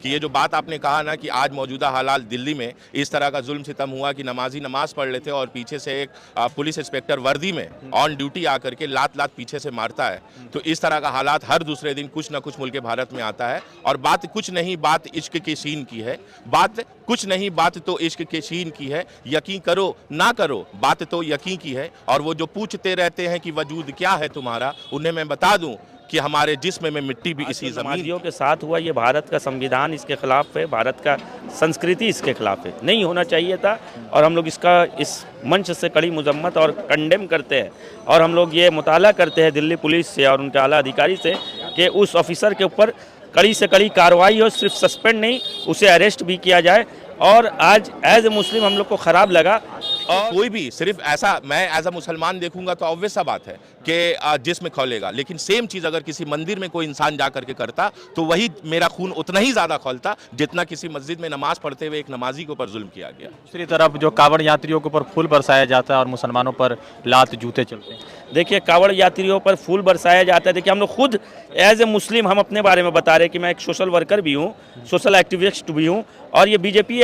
कि ये जो बात आपने कहा ना कि आज मौजूदा हालात दिल्ली में इस तरह का जुल्म सितम हुआ कि नमाजी नमाज पढ़ लेते और पीछे से एक पुलिस इंस्पेक्टर वर्दी में ऑन ड्यूटी आकर के लात लात पीछे से मारता है, तो इस तरह का हालात हर दूसरे दिन कुछ ना कुछ मुल्क भारत में आता है। और बात कुछ नहीं, बात इश्क के सीन की है, बात कुछ नहीं, बात तो इश्क के सीन की है। यकीन करो ना करो, बात तो यकीन की है। और वो जो पूछते रहते हैं कि वजूद क्या है तुम्हारा, उन्हें मैं बता दूं कि हमारे जिस्म में मिट्टी भी इसी नमाजियों के साथ हुआ। ये भारत का संविधान इसके खिलाफ है, भारत का संस्कृति इसके खिलाफ है, नहीं होना चाहिए था। और हम लोग इसका इस मंच से कड़ी मजम्मत और कंडेम करते हैं। और हम लोग ये मुताला करते हैं दिल्ली पुलिस से और उनके आला अधिकारी से कि उस ऑफिसर के ऊपर कड़ी से कड़ी कार्रवाई हो, सिर्फ सस्पेंड नहीं, उसे अरेस्ट भी किया जाए। और आज एज ए मुस्लिम हम लोग को ख़राब लगा। और कोई भी सिर्फ ऐसा, मैं एज अ मुसलमान देखूंगा तो ऑब्वियस सा बात है कि जिसमें खौलेगा, लेकिन सेम चीज़ अगर किसी मंदिर में कोई इंसान जा करके करता तो वही मेरा खून उतना ही ज़्यादा खौलता जितना किसी मस्जिद में नमाज पढ़ते हुए एक नमाजी के ऊपर जुल्म किया गया। दूसरी तरफ जो कावड़ यात्रियों के ऊपर फूल बरसाया जाता है और मुसलमानों पर लात जूते चलते हैं। देखिए, कावड़ यात्रियों पर फूल बरसाया जाता है। देखिए, हम लोग खुद एज ए मुस्लिम हम अपने बारे में बता रहे हैं कि मैं एक सोशल वर्कर भी हूँ, सोशल एक्टिविस्ट भी हूँ। और ये बीजेपी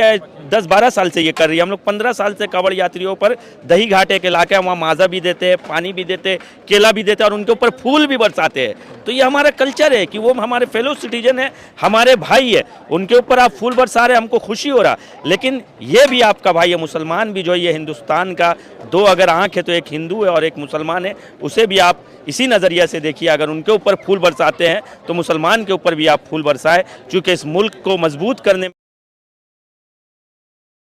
10-12 साल से ये कर रही है। हम लोग 15 साल से कावड़ यात्रियों पर दही घाटे के इलाके वहाँ माजा भी देते हैं, पानी भी देते हैं, केला भी देते हैं और उनके ऊपर फूल भी बरसाते हैं। तो ये हमारा कल्चर है कि वो हमारे फेलो सिटीजन है, हमारे भाई है, उनके ऊपर आप फूल बरसा रहे, हमको खुशी हो रहा। लेकिन ये भी आपका भाई है, मुसलमान भी जो ये हिंदुस्तान का दो अगर आँख है तो एक हिंदू है और एक मुसलमान है, उसे भी आप इसी नज़रिया से देखिए। अगर उनके ऊपर फूल बरसाते हैं तो मुसलमान के ऊपर भी आप फूल बरसाए, चूँकि इस मुल्क को मजबूत करने।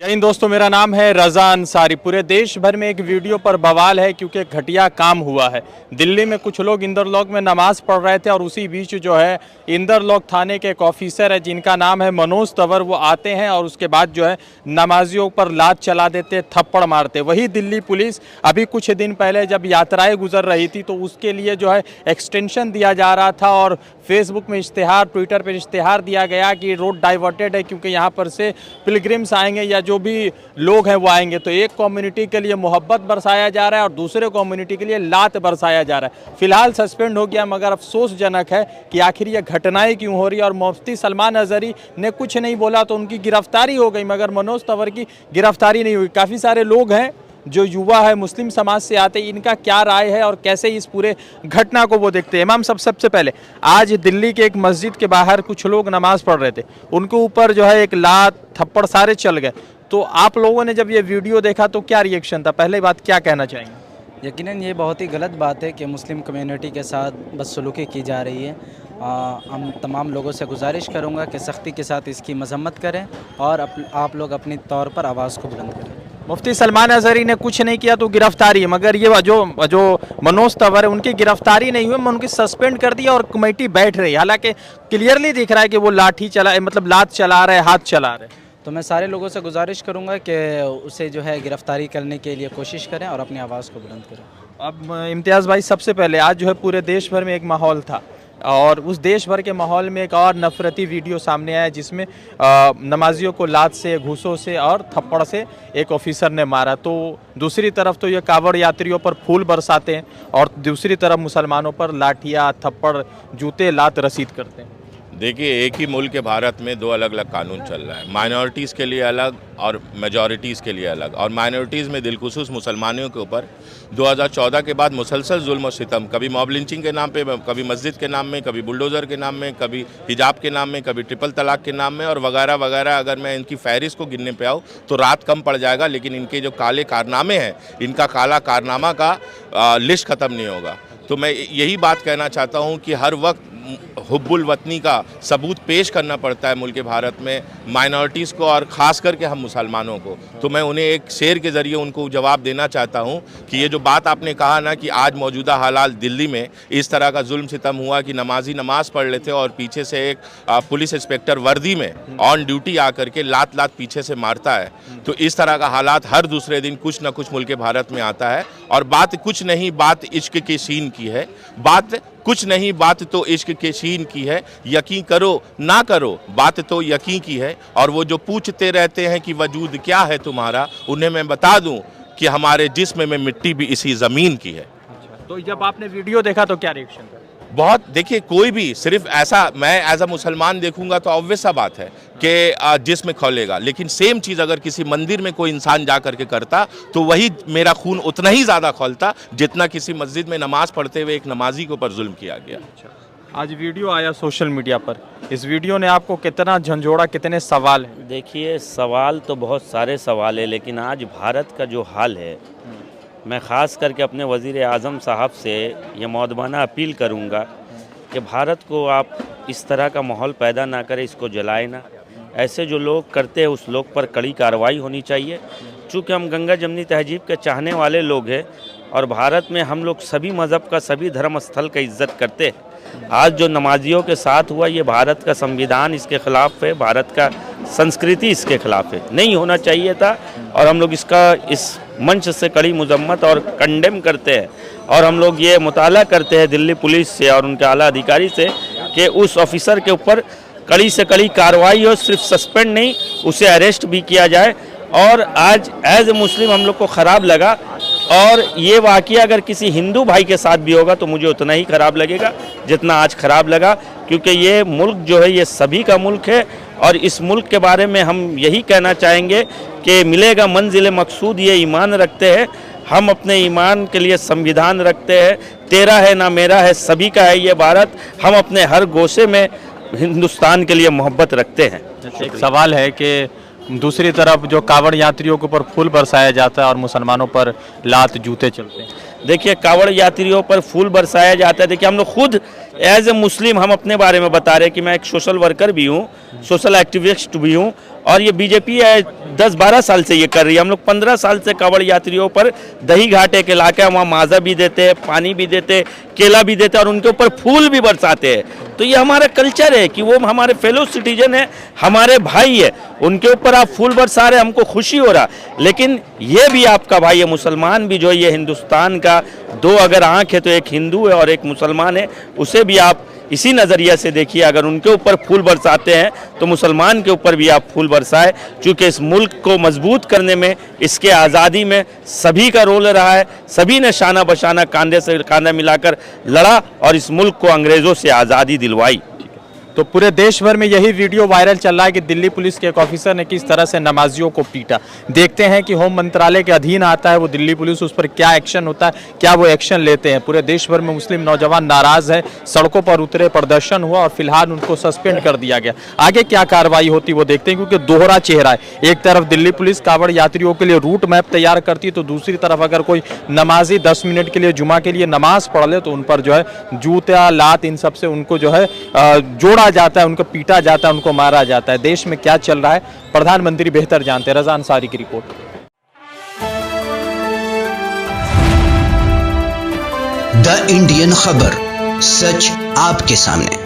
जय हिंद दोस्तों, मेरा नाम है रज़ा अंसारी। पूरे देश भर में एक वीडियो पर बवाल है क्योंकि घटिया काम हुआ है। दिल्ली में कुछ लोग इंदरलॉक में नमाज पढ़ रहे थे और उसी बीच जो है इंदरलॉक थाने के एक ऑफिसर है जिनका नाम है मनोज तंवर, वो आते हैं और उसके बाद जो है नमाजियों पर लात चला देते, थप्पड़ मारते। वही दिल्ली पुलिस अभी कुछ दिन पहले जब यात्राएँ गुजर रही थी तो उसके लिए जो है एक्सटेंशन दिया जा रहा था और फेसबुक में इश्तिहार, ट्विटर पर इश्तिहार दिया गया कि रोड डाइवर्टेड है क्योंकि यहाँ पर से पिलग्रिम्स आएंगे या जो भी लोग हैं वो आएंगे। तो एक कम्युनिटी के लिए मोहब्बत बरसाया जा रहा है और दूसरे कम्युनिटी के लिए लात बरसाया जा रहा है। फिलहाल सस्पेंड हो गया, मगर अफसोसजनक है कि आखिर ये घटनाएं क्यों हो रही है। और मुफ्ती सलमान अजहरी ने कुछ नहीं बोला तो उनकी गिरफ्तारी हो गई, मगर मनोज तंवर की गिरफ्तारी नहीं हुई। काफ़ी सारे लोग हैं जो युवा है, मुस्लिम समाज से आते, इनका क्या राय है और कैसे इस पूरे घटना को वो देखते हैं। इमाम सबसे पहले, आज दिल्ली के एक मस्जिद के बाहर कुछ लोग नमाज पढ़ रहे थे, उनके ऊपर जो है एक लात थप्पड़ सारे चल गए। तो आप लोगों ने जब ये वीडियो देखा तो क्या रिएक्शन था? पहले बात क्या कहना चाहेंगे? यकीनन ये बहुत ही गलत बात है कि मुस्लिम कम्युनिटी के साथ बदसलूकी की जा रही है। हम तमाम लोगों से गुजारिश करूँगा कि सख्ती के साथ इसकी मजम्मत करें और आप लोग अपनी तौर पर आवाज़ को बुलंद करें। मुफ्ती सलमान अजहरी ने कुछ नहीं किया तो गिरफ्तारी है, मगर ये जो मनोज तंवर है उनकी गिरफ्तारी नहीं हुई, उनकी सस्पेंड कर दिया और कमेटी बैठ रही है। हालांकि क्लियरली दिख रहा है कि वो लाठी चला, मतलब लात चला रहे, हाथ चला रहे। तो मैं सारे लोगों से गुजारिश करूंगा कि उसे जो है गिरफ्तारी करने के लिए कोशिश करें और अपनी आवाज़ को बुलंद करें। अब इम्तियाज़ भाई, सबसे पहले आज जो है पूरे देश भर में एक माहौल था और उस देश भर के माहौल में एक और नफरती वीडियो सामने आया जिसमें नमाजियों को लात से, घूसों से और थप्पड़ से एक ऑफिसर ने मारा। तो दूसरी तरफ तो ये कावड़ यात्रियों पर फूल बरसाते हैं और दूसरी तरफ मुसलमानों पर लाठियाँ, थप्पड़, जूते, लात रसीद करते हैं। देखिए, एक ही मुल्क के भारत में दो अलग अलग कानून चल रहा है, माइनॉरिटीज़ के लिए अलग और मेजॉरिटीज़ के लिए अलग। और माइनॉरिटीज़ में दिलखुसूस मुसलमानों के ऊपर 2014 के बाद मुसलसल जुल्म और सितम, कभी मॉब लिंचिंग के नाम पे, कभी मस्जिद के नाम में, कभी बुलडोज़र के नाम में, कभी हिजाब के नाम में, कभी ट्रिपल तलाक के नाम में और वगैरह वगैरह। अगर मैं इनकी फहरिस्त को गिनने पे आऊँ तो रात कम पड़ जाएगा, लेकिन इनके जो काले कारनामे हैं, इनका काला कारनामा का लिस्ट ख़त्म नहीं होगा। तो मैं यही बात कहना चाहता हूँ कि हर वक्त हुब्बुल वतनी का सबूत पेश करना पड़ता है मुल्क भारत में माइनॉरिटीज़ को और ख़ास करके हम मुसलमानों को। तो मैं उन्हें एक शेर के ज़रिए उनको जवाब देना चाहता हूं कि ये जो बात आपने कहा ना कि आज मौजूदा हालात दिल्ली में इस तरह का जुल्म सितम हुआ कि नमाजी नमाज पढ़ लेते और पीछे से एक पुलिस इंस्पेक्टर वर्दी में ऑन ड्यूटी आकर के लात लात पीछे से मारता है, तो इस तरह का हालात हर दूसरे दिन कुछ ना कुछ मुल्क भारत में आता है। और बात कुछ नहीं, बात इश्क के सीन की है, बात कुछ नहीं, बात तो इश्क के सीन की है। यकीन करो ना करो, बात तो यकीन की है। और वो जो पूछते रहते हैं कि वजूद क्या है तुम्हारा, उन्हें मैं बता दूं कि हमारे जिस्म में मिट्टी भी इसी ज़मीन की है। तो जब आपने वीडियो देखा तो क्या रिएक्शन था? बहुत देखिए, कोई भी सिर्फ ऐसा मैं एज अ मुसलमान देखूंगा तो ऑब्वियस सा बात है कि जिसमें खौलेगा, लेकिन सेम चीज़ अगर किसी मंदिर में कोई इंसान जा करके करता तो वही मेरा खून उतना ही ज़्यादा खौलता जितना किसी मस्जिद में नमाज पढ़ते हुए एक नमाजी के ऊपर जुल्म किया गया। आज वीडियो आया सोशल मीडिया पर, इस वीडियो ने आपको कितना झंझोड़ा, कितने सवाल हैं? देखिए, सवाल तो बहुत सारे सवाल है, लेकिन आज भारत का जो हाल है, मैं ख़ास करके अपने वज़ीर आज़म साहब से ये मौदबाना अपील करूँगा कि भारत को आप इस तरह का माहौल पैदा ना करें, इसको जलाए ना। ऐसे जो लोग करते हैं उस लोग पर कड़ी कार्रवाई होनी चाहिए। चूँकि हम गंगा जमनी तहजीब के चाहने वाले लोग हैं और भारत में हम लोग सभी मज़हब का, सभी धर्म स्थल का इज़्ज़त करते हैं। आज जो नमाजियों के साथ हुआ, ये भारत का संविधान इसके ख़िलाफ़ है, भारत का संस्कृति इसके ख़िलाफ़ है, नहीं होना चाहिए था। और हम लोग इसका इस मंच से कड़ी मजम्मत और कंडेम करते हैं। और हम लोग ये मुताला करते हैं दिल्ली पुलिस से और उनके आला अधिकारी से कि उस ऑफिसर के ऊपर कड़ी से कड़ी कार्रवाई हो, सिर्फ सस्पेंड नहीं, उसे अरेस्ट भी किया जाए। और आज एज ए मुस्लिम हम लोग को ख़राब लगा, और ये वाक़या अगर किसी हिंदू भाई के साथ भी होगा तो मुझे उतना ही ख़राब लगेगा जितना आज ख़राब लगा, क्योंकि ये मुल्क जो है ये सभी का मुल्क है। और इस मुल्क के बारे में हम यही कहना चाहेंगे कि मिलेगा मंजिल मकसूद, ये ईमान रखते हैं, हम अपने ईमान के लिए संविधान रखते हैं। तेरा है ना मेरा है, सभी का है ये भारत। हम अपने हर गोशे में हिंदुस्तान के लिए मोहब्बत रखते हैं। एक सवाल है कि दूसरी तरफ जो कावड़ यात्रियों के ऊपर फूल बरसाया जाता है और मुसलमानों पर लात जूते चलते हैं। देखिए, कावड़ यात्रियों पर फूल बरसाया जाता है। देखिए, हम लोग खुद एज ए मुस्लिम हम अपने बारे में बता रहे हैं कि मैं एक सोशल वर्कर भी हूँ, सोशल एक्टिविस्ट भी हूँ, और ये बीजेपी 10-12 साल से ये कर रही है। हम लोग 15 साल से कावड़ यात्रियों पर दही घाटे के लाके वहाँ माज़ा भी देते हैं, पानी भी देते, केला भी देते और उनके ऊपर फूल भी बरसाते हैं। तो ये हमारा कल्चर है कि वो हमारे फेलो सिटीजन है, हमारे भाई है, उनके ऊपर आप फूल बरसा रहे, हमको खुशी हो रहा। लेकिन ये भी आपका भाई है, मुसलमान भी जो ये हिंदुस्तान का दो अगर आँख है तो एक हिंदू है और एक मुसलमान है, उसे भी आप इसी नज़रिया से देखिए। अगर उनके ऊपर फूल बरसाते हैं तो मुसलमान के ऊपर भी आप फूल बरसाए, क्योंकि इस मुल्क को मजबूत करने में, इसके आज़ादी में सभी का रोल रहा है। सभी ने शाना बशाना कांधे से कांधा मिलाकर लड़ा और इस मुल्क को अंग्रेज़ों से आज़ादी दिलवाई। तो पूरे देश भर में यही वीडियो वायरल चल रहा है कि दिल्ली पुलिस के एक ऑफिसर ने किस तरह से नमाजियों को पीटा। देखते हैं कि होम मंत्रालय के अधीन आता है वो दिल्ली पुलिस, उस पर क्या एक्शन होता है, क्या वो एक्शन लेते हैं। पूरे देश भर में मुस्लिम नौजवान नाराज हैं, सड़कों पर उतरे, प्रदर्शन हुआ और फिलहाल उनको सस्पेंड कर दिया गया। आगे क्या कार्रवाई होती वो देखते हैं, क्योंकि दोहरा चेहरा है। एक तरफ दिल्ली पुलिस कावड़ यात्रियों के लिए रूट मैप तैयार करती है, तो दूसरी तरफ अगर कोई नमाजी 10 मिनट के लिए जुमा के लिए नमाज पढ़ ले तो उन पर जो है जूता, लात, इन सब से उनको जो है जोड़ा जाता है, उनको पीटा जाता है, उनको मारा जाता है। देश में क्या चल रहा है प्रधानमंत्री बेहतर जानते हैं। रज़ा अंसारी की रिपोर्ट। द इंडियन खबर, सच आपके सामने।